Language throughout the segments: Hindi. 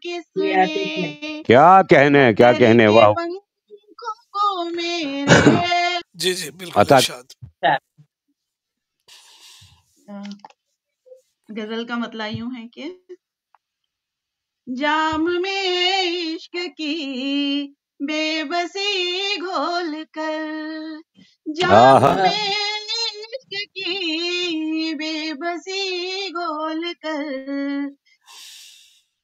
किसने क्या कहने क्या कर कहने, के वाह। पंखों को मेरे। जी जी बिल्कुल अता इरशाद। गजल का मतलब यूं है कि जाम में इश्क की बेबसी घोल कर, जाम आहा, में इश्क की बेबसी घोल कर,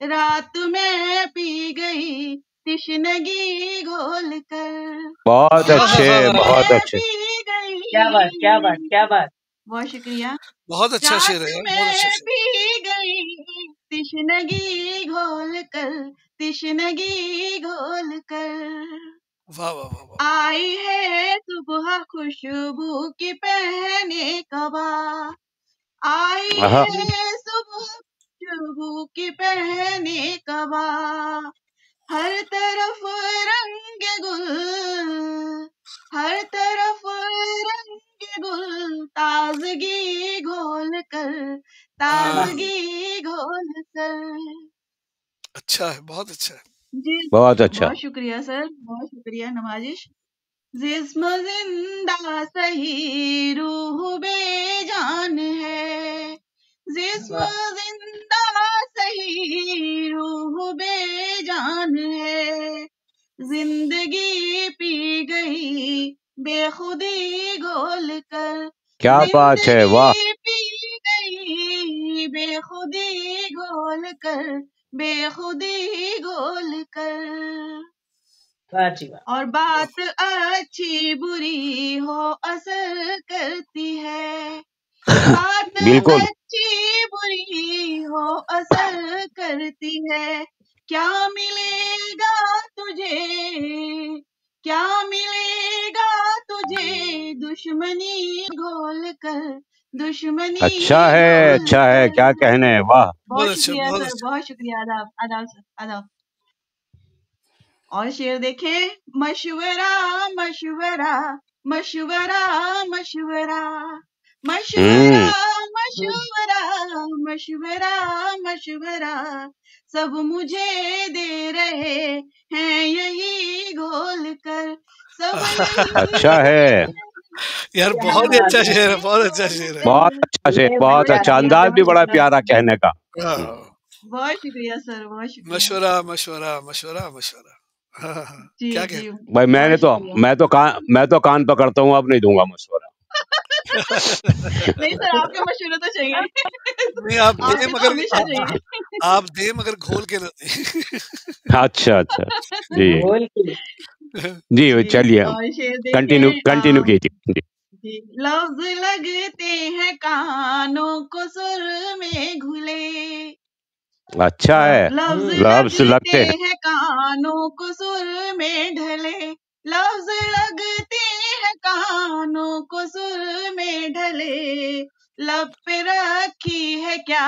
रात में पी गई तिश्नगी घोल कर, बहुत वाह अच्छे, वाह रात वाह बहुत वाह, में अच्छे। पी क्या बात, क्या बात, गई। क्या बात। बहुत शुक्रिया। बहुत अच्छा शेर रात है यार, बहुत अच्छा में शेर। पी गई तिश्नगी घोल कर, तिश्नगी घोल कर, वाह वाह वाह वाह। आई है सुबह खुशबू की पहने कबा, आई आहा, है सुबह खुशबू की पहने कबा, हर तरफ रंग गुल, हर तरफ रंग गुल, ताजगी घोल कर, ताजगी घोल कर। अच्छा है, बहुत अच्छा है। जी बहुत अच्छा। बहुत शुक्रिया सर, बहुत शुक्रिया, नवाजिश। जिस्म जिंदा सही रूह बेजान है, जिस्म वाह, जिंदा सही रूह बेजान है, जिंदगी पी गई बेखुदी घोल कर, क्या बात है, वाह। जिंदगी पी गई बेखुदी घोल कर, बेखुदी घोल कर। वाह जी वाह। और बात अच्छी बुरी हो असर करती है, बात बिल्कुल। अच्छी बुरी हो असर करती है, क्या मिलेगा तुझे, क्या मिलेगा तुझे दुश्मनी घोल कर, अच्छा दुश्मनी है, घोल अच्छा है, क्या कर। कहने, वाह। बहुत बहुत अच्छा, शुक्रिया बहुत सर, अच्छा। बहुत शुक्रिया। आदाब आदाब सर, आदाब। और शेर देखें, मशवरा मशवरा मशवरा मशवरा मशवरा हम्म, मशवरा मशवरा मशवरा, सब मुझे दे रहे हैं यही घोल कर, सब यही अच्छा दे है, यार क्या बहुत ही बात अच्छा है, शेर है, रहे बहुत अच्छा शेर है। बहुत हैं। अच्छा से, ये बहुत बहुत बढ़िया अच्छा, था। शुक्रिया, अंदाज भी बहुत बड़ा शुक्रिया प्यारा सर, कहने का। हाँ, बहुत शुक्रिया सर, बहुत शुक्रिया। मशवरा मशवरा मशवरा मशवरा। हाँ हाँ, जी क्या जी, कहने। भाई बहुत शुक्रिया। मैं तो कान पकड़ता हूँ, अब नहीं दूंगा मशवरा। नहीं सर, आपके मशवरे तो चाहिए। नहीं आप दे आपके तो मगर हमेशा चाहिए। आप दे मगर घोल के ना दे। अच्छा अच्छा, जी घोल के। जी, जी, चलिए, और शेर कंटिन्यू देखें, कंटिन्यू कीजिए जी। जी, लफ्ज लगते हैं कानों को सुर में घुले, अच्छा है, लफ्ज लफ्ज लगते लगते हैं। हैं कानों को सुर में ढले, लफ्ज लगते हैं कानों को सुर में ढले, लब पे रखी है क्या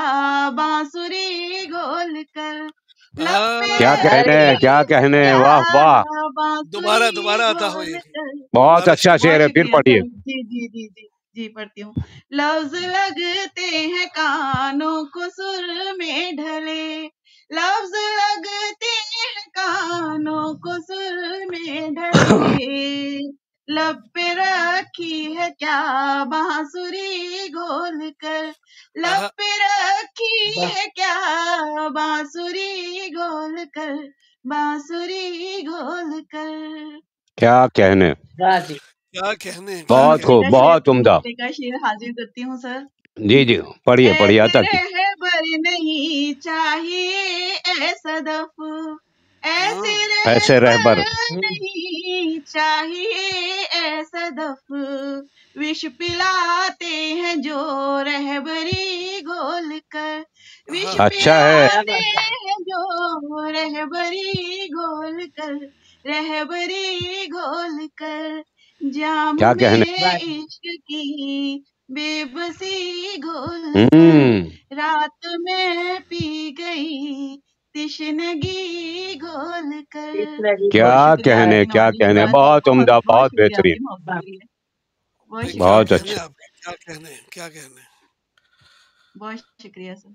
बांसुरी घोल कर, लब पे क्या कहने, अरे रखी क्या है कहने, क्या वाह वाह। दोबारा बांसुरी दोबारा आता हो घोल ये, कर। बहुत दोबारा अच्छा बहुत शेर है, फिर शुक्रिया पढ़िए। सर, जी जी जी जी जी, पढ़ती हूँ। लफ्ज लगते हैं कानों को सुर में ढले, लफ्ज लगते हैं कानों को सुर में ढले, लब पे रखी है क्या बांसुरी घोल कर, लब आहा, पे रखी वाह, है क्या बांसुरी घोल कर, बांसुरी घोल कर। क्या कहने, वाह जी। क्या कहने क्या बहुत खूब, कहने। बहुत उम्दा। मिसरे का शेर हाजिर करती हूँ सर। जी जी, पढ़िए पढ़िए, ऐसे आता की। रहबर नहीं चाहिए ऐ सदफ, ऐसे हाँ, ऐसे रहबर रहबर, नहीं चाहिए ऐ सदफ, विष पिलाते हैं जो रहबरी घोल कर, विष आहा, अच्छा है, क्या पिलाते बात है। हैं जो रहबरी घोल कर, रहबरी घोल कर, जाम क्या कहने। वाह में जी। इश्क की बेबसी घोल कर, हम्म, रात में पी गई तिश्नगी घोल कर। कृष्ण जी क्या घोल। बहुत शुक्रिया कहने, आपकी क्या नवाजिश के कहने, लिए, बहुत बहुत उम्दा, बहुत बहुत शुक्रिया बेहतरीन, आपकी मोहब्बत के लिए, बहुत भाई क्या शुक्रिया बहुत सर, कहने अच्छा। आपके, क्या कहने क्या कहने। बहुत शुक्रिया सर।